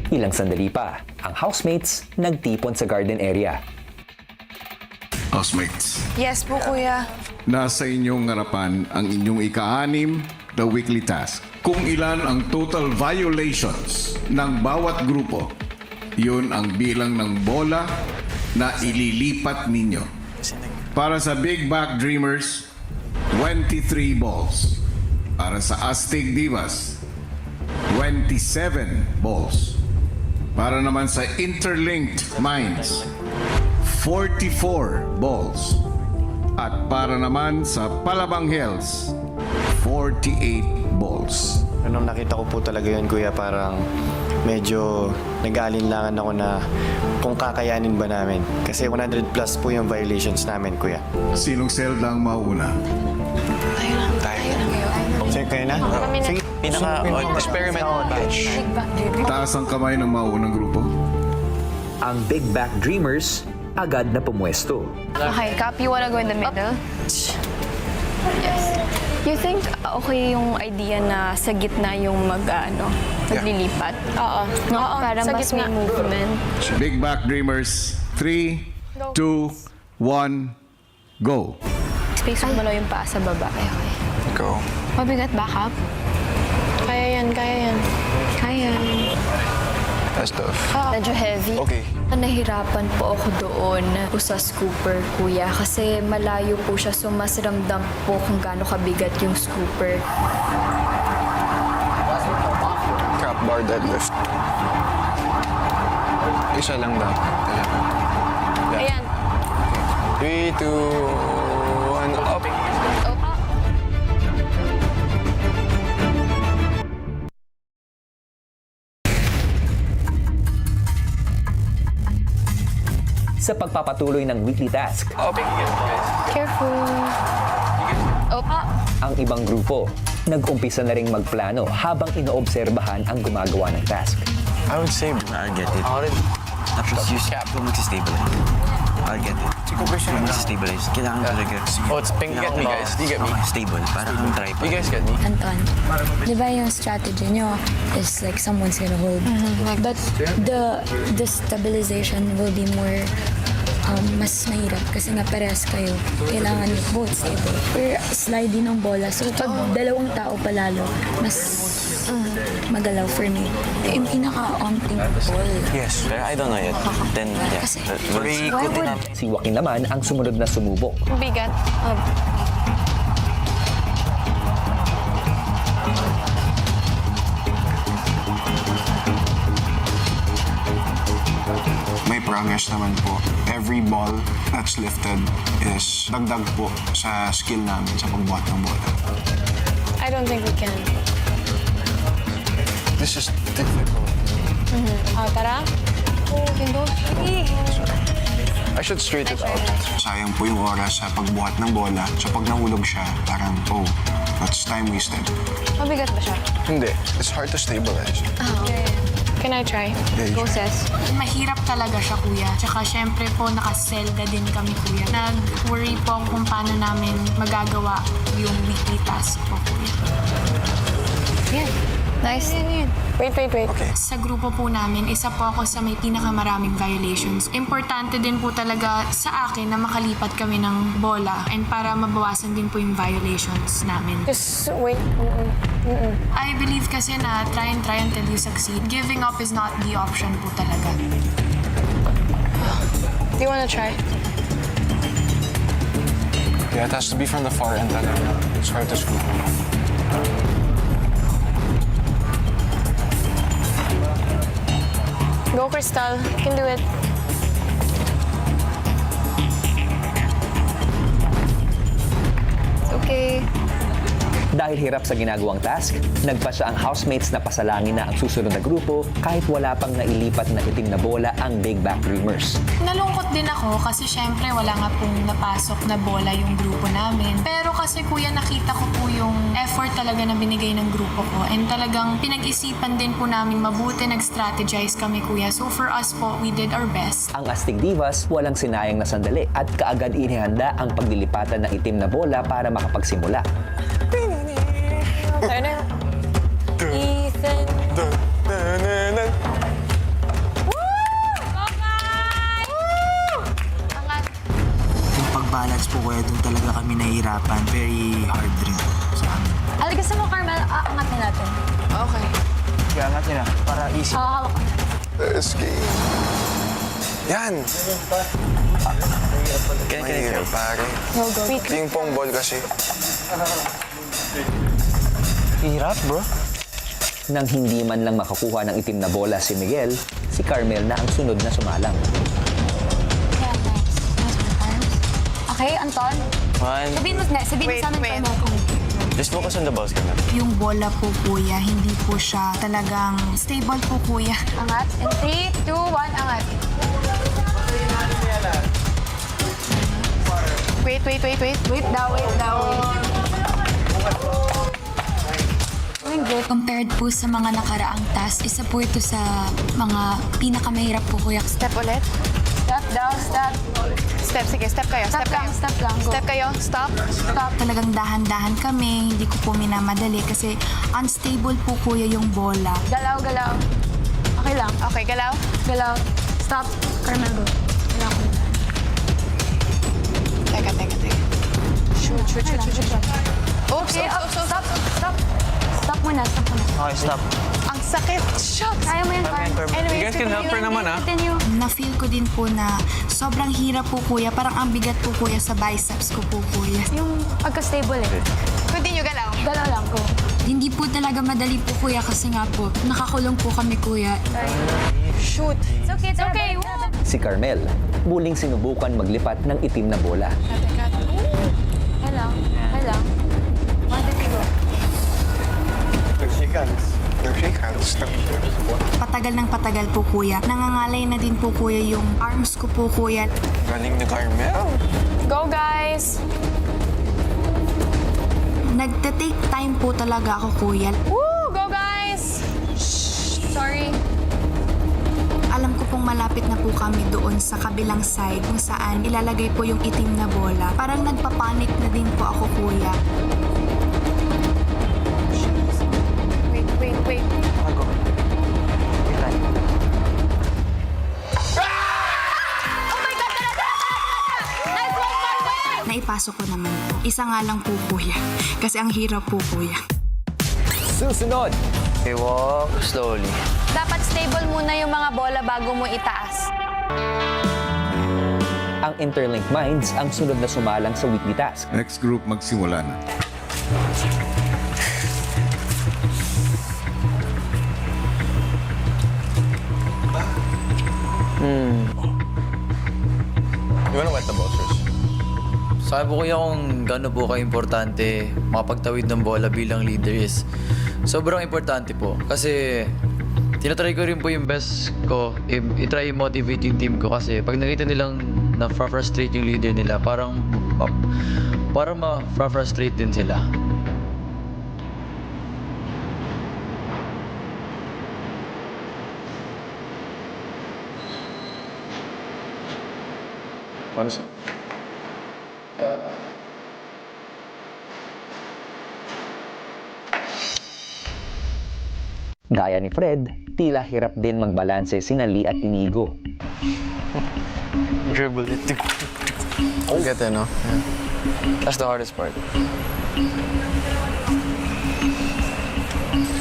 Ilang sandali pa, ang housemates nagtipon sa garden area. Housemates, Yes po, kuya. nasa inyong harapan ang inyong ika-6 na weekly task. Kung ilan ang total violations ng bawat grupo, yun ang bilang ng bola na ililipat ninyo. Para sa Big Back Dreamers, 23 balls. Para sa Astig Divas, 27 balls. Para naman sa Interlinked Minds, 44 balls. At para naman sa Palabang Hills, 48 balls. Nung nakita ko po talaga yun, kuya, parang medyo nag-aalinlangan ako na kung kakayanin ba namin. Kasi 100 plus po yung violations namin, kuya. Sinong Zelda ang mauna? Sige, kayo na? Sige. Experimental batch. Taas ang kamay ng maunang grupo. Ang Big Back Dreamers agad na pumwesto. Okay, Cap, you wanna go in the middle? Yes. You think okay yung idea na sa gitna yung maglilipat? Oo. Oo, Para sa mas may gitna. movement. Big Back Dreamers, 3, 2, 1, go! Space mo yung paa sa baba. Okay. Go. Mabigat ba, Kap? Kaya yan, kaya yan. Kaya. That's tough. Medyo heavy. Okay. Nahirapan po ako doon sa scooper, kuya, kasi malayo po siya, so mas ramdam po kung gaano kabigat yung scooper. Cap bar deadlift. Isa lang dapat. Ayan. 3, 2, 1, up. Sa pagpapatuloy ng weekly task, Careful. ang ibang grupo nag-umpisa na ring magplano habang inoobserbahan ang gumagawa ng task. I would say, I'll get it. Tapos use kung mag-stabilize. I'll get it. Kung mag-stabilize, kailangan talaga. Oh, it's pink. Get me, guys. Do you get me? Stable, para kang tripod. You guys get me? Anton, di ba yung strategy nyo is like someone's gonna hold. But the stabilization will be more mas mahirap kasi nga parehas kayo. Kailangan both stable. Or sliding ng bola. So pag dalawang tao palalo, mas magalaw for me. Yung pinaka-onting ball. Yes, pero I don't know yet. Then, yeah. Kasi, Why would... Si Joaquin naman ang sumunod na sumubok. Bigat. May progress naman po. Every ball that's lifted is dagdag po sa skill namin sa pagbuhat ng bola. I don't think we can. This is difficult. Tara. Kindo. I should straight it out. Sayang po yung oras sa pagbuhat ng bola. So pag nahulog siya, parang, that's time wasted. Mabigat ba siya? Hindi. It's hard to stabilize. Can I try? Go, sis. Mahirap talaga siya, kuya. Tsaka syempre po, nakaselda din kami, kuya. Nag-worry po kung paano namin magagawa yung weekly task po, kuya. Yan. Nice. Yan. Wait. Sa grupo po namin, isa po ako sa may pinakamaraming violations. Importante din po talaga sa akin na makalipat kami ng bola and para mabawasan din po yung violations namin. Just wait. I believe kasi na try until you succeed. Giving up is not the option po talaga. Do you wanna try? Yeah, it has to be from the far end. It's hard to scoop. Go, Crystal. You can do it. It's okay. Dahil hirap sa ginagawang task, nagpasya ang housemates na pasalangin na ang susunod na grupo kahit wala pang nailipat na itim na bola ang Big Back Dreamers. Nalungkot din ako kasi syempre wala nga pong napasok na bola yung grupo namin. Pero kasi kuya nakita ko po yung effort talaga na binigay ng grupo ko and talagang pinag-isipan din po namin mabuti, nag-strategize kami kuya. So for us po, we did our best. Ang Astig Divas walang sinayang na sandali at kaagad inihanda ang paglilipatan ng itim na bola para makapagsimula. Tayo na. Ethan. nahihirapan. Very hard rin sa amin. Alagay mo, Carmel. Angat na natin. Okay. Kaya angat nyo na, para easy. Hawak ko. Let's go. Yan! Mahirap, pare. Ping pong ball kasi. Hirap, bro. Nang hindi man lang makakuha ng itim na bola si Miguel, si Carmel na ang sunod na sumalang. Yeah, nice. Nice one, Carms. Okay, Anton. One. Sabihin mo Wait, sa amin, wait. Carmel, kung Just focus on the balls, Carmel. Yung bola po, kuya, hindi po siya talagang stable po, kuya. angat. In 3, 2, 1, angat. Wait. Wait daw. Doing good. Compared po sa mga nakaraang task, isa po ito sa mga pinakamahirap po, kuya. Step ulit. Step down, step. Step, sige. Step kayo. Step lang, kayo. step lang. Go. Step kayo. Stop. Stop. Talagang dahan-dahan kami, hindi ko po minamadali kasi unstable po, kuya, yung bola. Galaw. Okay lang. Okay, galaw. Galaw. Stop. Carmel, go. Galaw ko. Teka. Shoot. Okay, stop. Stop muna. Okay, stop. Ang sakit. Shoot. Kaya mo yan, Carmel. Anyway, You guys can help her naman, ah. Continue. Na-feel ko din po na sobrang hirap po, kuya. Parang ang bigat po, kuya, sa biceps ko po, kuya. Yung pagka-stable eh. Continue, galaw. Galaw lang, go. Hindi po talaga madali po, kuya, kasi nga po, nakakulong po kami, kuya. Shoot. It's okay. Si Carmel, muling sinubukan maglipat ng itim na bola. Okay lang. 1, 2, 3, go. Patagal ng patagal po, kuya. Nangangalay na din po, kuya, yung arms ko po, kuya. Galing ni Carmel. Go, guys. Nagte-take time po talaga ako, kuya. Woo! Go, guys. Shh. Sorry. Alam ko pong malapit na po kami doon sa kabilang side kung saan ilalagay po yung itim na bola. Parang nagpapanik na din po ako, kuya. Wait. Go. Naipasok ko naman po. Isa nga lang po, kuya. Kasi ang hirap po, kuya. Susunod, Okay, walk slowly. Dapat stable muna yung mga bola bago mo itaas. ang Interlink Minds ang sunod na sumalang sa weekly task. Next group magsimula na. You wanna wet the bolsters? Sabi po kuya kung gaano po ka-importante makapagtawid ng bola bilang leader is sobrang importante po. Kasi tinatry ko rin po yung best ko, i-try motivate yung team ko kasi pag nakita nilang na-frustrate yung leader nila, parang ma-frustrate din sila. What is it? Gaya ni Fred, tila hirap din magbalanse sina Lee at Inigo. Dribble it. I'll get there, no? Yeah. That's the hardest part.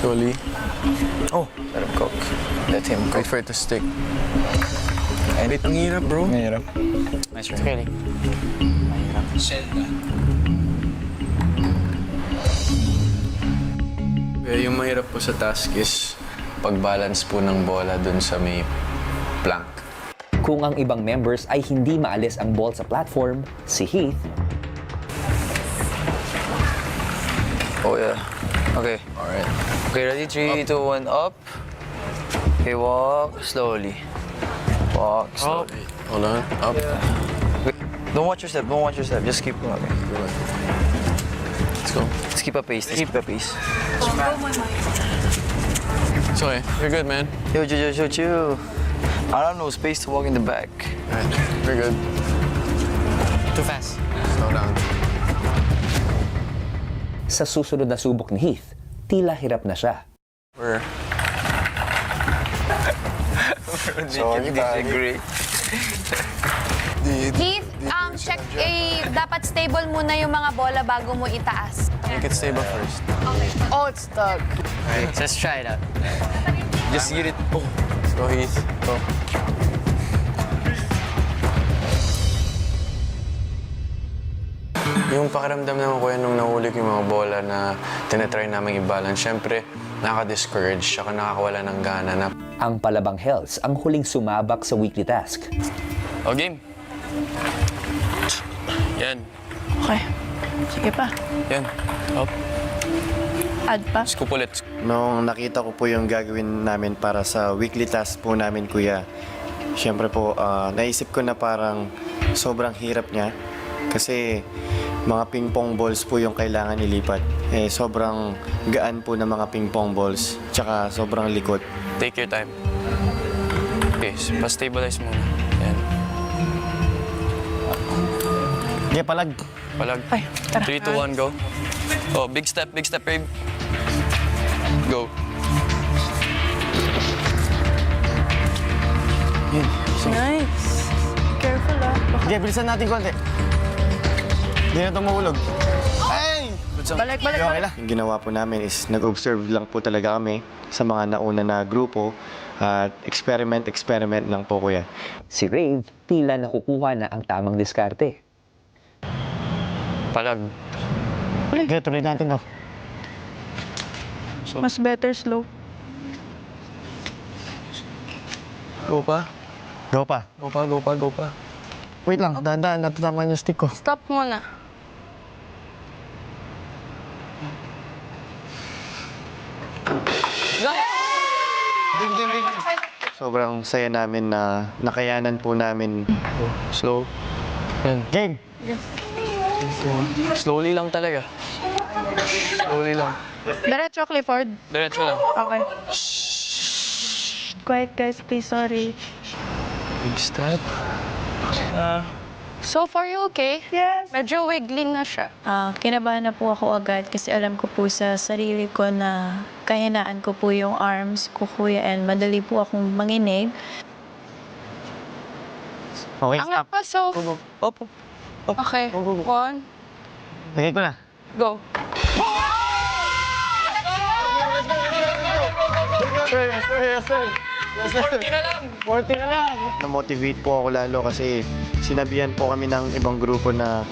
Slowly. Oh, let him cook. Let him cook. Wait for it to stick. And ang hirap, bro. Mahirap. Nice try. Okay. Yung mahirap po sa task is pag-balance po ng bola dun sa may plank. Kung ang ibang members ay hindi maalis ang ball sa platform, si Heath, Oh yeah. Okay. Alright. Okay, ready? 3, 2, 1, up. Okay, walk slowly. Walk slowly. Hold on. Up. Wait, don't watch your step. Don't watch your step. Just keep going. Let's go. Just keep a pace. Just keep a pace. It's okay. You're good, man. Yo. I don't know. Space to walk in the back. Alright. You're good. Too fast. Slow down. sa susunod na subok ni Heath, tila hirap na siya. Sorry, Heath, check, dapat stable muna yung mga bola bago mo itaas. Make it stable first. Oh, it's stuck. Okay, let's try it out. Just get it. Oh. Go, Heath. Go. Yung pakiramdam naman kuya nung nahuli ko yung mga bola na tinatry namin i-balance, syempre nakaka-discourage, saka nakakawala ng gana na. Ang Palabang Hells ang huling sumabak sa weekly task. O, game. Yan. Okay. Sige pa. Yan. Up. Add pa. Scoop ulit. Nung nakita ko po yung gagawin namin para sa weekly task po namin, kuya, syempre po, naisip ko na parang sobrang hirap niya. Kasi mga ping-pong balls po yung kailangan ilipat. Sobrang gaan po ng mga ping-pong balls. Tsaka sobrang likot. Take your time. Okay, pa-stabilize muna. Yan. Yeah, palag. Palag. Ay, tara. 3, 2, 1, go. Oh, big step, babe. Go. Nice. Careful Okay, bilisan natin konti. Hindi na tumulog. Ay! Balik. Okay lang. Yung ginawa po namin is nag-observe lang po talaga kami sa mga nauna na grupo at experiment lang po, kuya. Si Rave tila nakukuha na ang tamang diskarte. Palag. Okay, tuloy natin, no? Mas better slow. Go pa. Go pa. Go pa. Wait lang, dahan-dahan, natatamaan yung stick ko. Stop muna. Sobrang saya namin na nakayanan po namin. Slow. Yan. Game! Slowly lang talaga. Slowly lang. Diretso, Clifford. Diretso lang. Okay. Quiet, guys. Please, sorry. Big step. So far, you okay? Yes. Medyo wiggling na siya. Kinabahan na po ako agad kasi alam ko po sa sarili ko na kahinaan ko po yung arms ko, kuya, and madali po akong manginig. Okay, Angat pa, so. Opo. Okay. 1, Lagay ko na. go. Na-motivate po ako lalo kasi sinabihan po kami ng ibang grupo na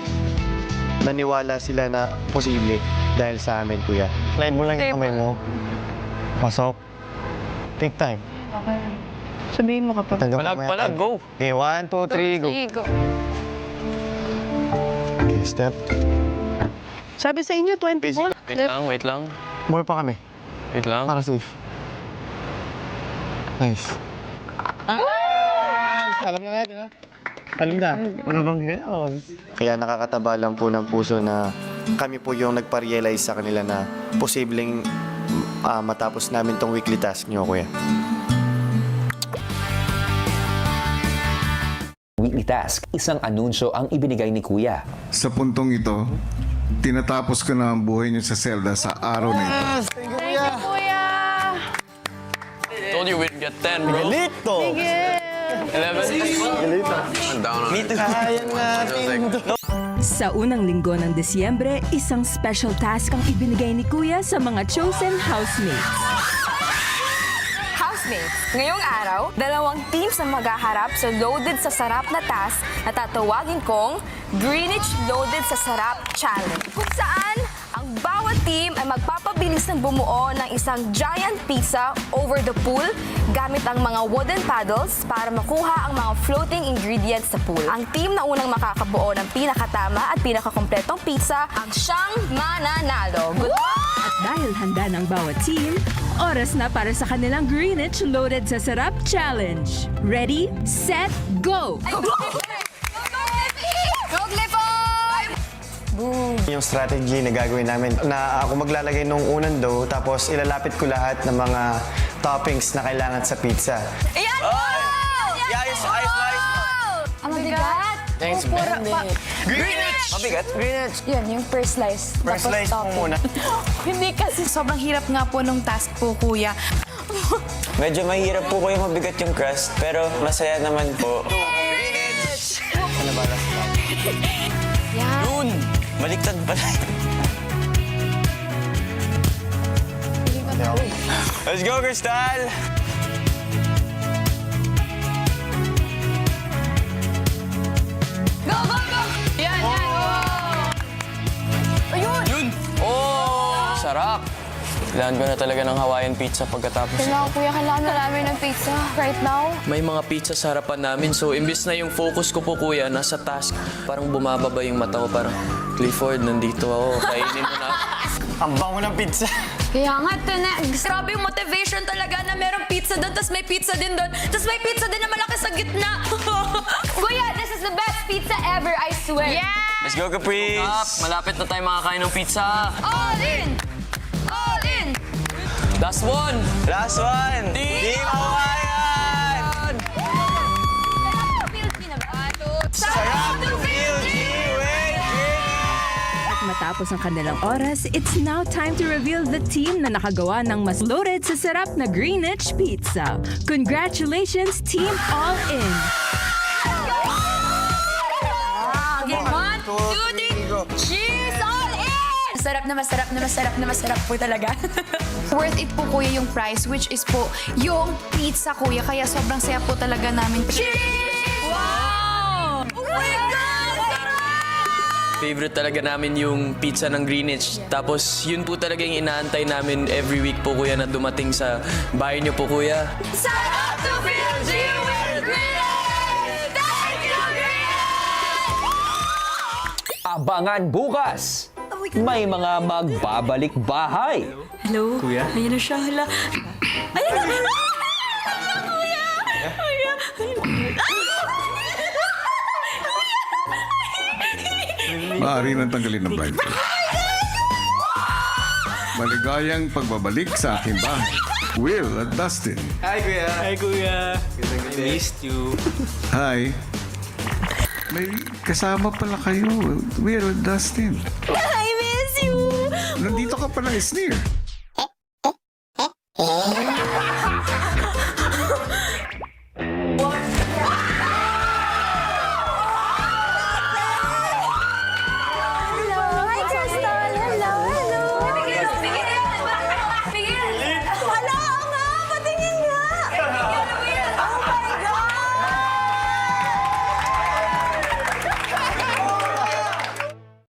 naniwala sila na posible dahil sa amin, kuya. Slide mo lang yung kamay mo. Pasok. Take time. Okay. Sabihin mo kapag. Palag, go. Okay, 1, 2, 3, go. Sige, go. Okay, step. Sabi sa inyo, 20 Wait lang. More pa kami. Wait lang. Para safe. Nice. Alam na natin, ha? Alam na. Ano bang gano'n? Kaya nakakataba lang po ng puso na kami po yung nagpa-realize sa kanila na posibleng matapos namin tong weekly task nyo, kuya. Weekly task, isang anunsyo ang ibinigay ni Kuya. Sa puntong ito, tinatapos ko na ang buhay niyo sa selda sa araw na ito. Thank you, kuya. Told you we'd get 10, bro. Galito! 11. I'm down on it. Kaya natin. Sa unang linggo ng Disyembre, isang special task ang ibinigay ni Kuya sa mga chosen housemates. Housemates, ngayong araw, 2 teams ang maghaharap sa Loaded sa Sarap na task na tatawagin kong Greenwich Loaded sa Sarap Challenge. Kung saan, ang bawat team ay magpapabilis ng bumuo ng isang giant pizza over the pool gamit ang mga wooden paddles para makuha ang mga floating ingredients sa pool. Ang team na unang makakabuo ng pinakatama at pinakakompletong pizza ang siyang mananalo. Good luck! At dahil handa ng bawat team, oras na para sa kanilang Greenwich Loaded sa Sarap Challenge. Ready, set, go! Yung strategy na gagawin namin, na ako maglalagay nung unang dough, tapos ilalapit ko lahat ng mga toppings na kailangan sa pizza. Ayan! Ayos. Ang mabigat! Thanks, Greenwich! Mabigat? Greenwich! Yun, yung first slice. First slice mo muna. Hindi kasi sobrang hirap nga po nung task po, kuya. Medyo mahirap po kuya mabigat yung crust, pero masaya naman po. Ano ba last time? Baliktad pala. Let's go, Crystal! Go, go, go! Yan, yan! Ayun! Yun! Oh! Sarap! Kailangan ko na talaga ng Hawaiian pizza pagkatapos. Kailangan na namin ng pizza right now. May mga pizza sa harapan namin, so imbis na yung focus ko po, kuya, nasa task, parang bumababa yung mata ko, parang, Clifford, nandito ako, kainin mo na. Ang bango ng pizza. Kaya nga, grabe yung motivation talaga na merong pizza doon, tapos may pizza din doon, tapos may pizza din na malaki sa gitna. Kuya, this is the best pizza ever, I swear. Yeah! Let's go, Caprice! Malapit na tayo makakain ng pizza. All in! All in! Last one! Last one! Team Hawaiian! Sarap to feel At matapos ang kanilang oras, it's now time to reveal the team na nakagawa ng mas loaded sa sarap na Greenwich Pizza. Congratulations, Team All In! Okay, 1, 2, 3, cheers! All in! Masarap po talaga. Worth it po kuya yung price, which is po yung pizza kuya. Kaya sobrang saya po talaga namin. Wow! Oh my God! Favorite talaga namin yung pizza ng Greenwich. Tapos yun po talaga yung inaantay namin every week po, kuya, na dumating sa bahay niyo po, kuya. Sarap to feel G with Greenwich! Thank you, Greenwich! Abangan bukas! May mga magbabalik bahay. Hello? Kuya? Ayan na siya, hala. Ayan na! Kuya! Kuya! Maaari nang tanggalin ng blindfold. Maligayang pagbabalik sa aking bahay. Will at Dustin. Hi, kuya! Hi, kuya! I missed you. Hi. May kasama pala kayo. Will at Dustin. I miss you! Nandito ka pala, Sneer.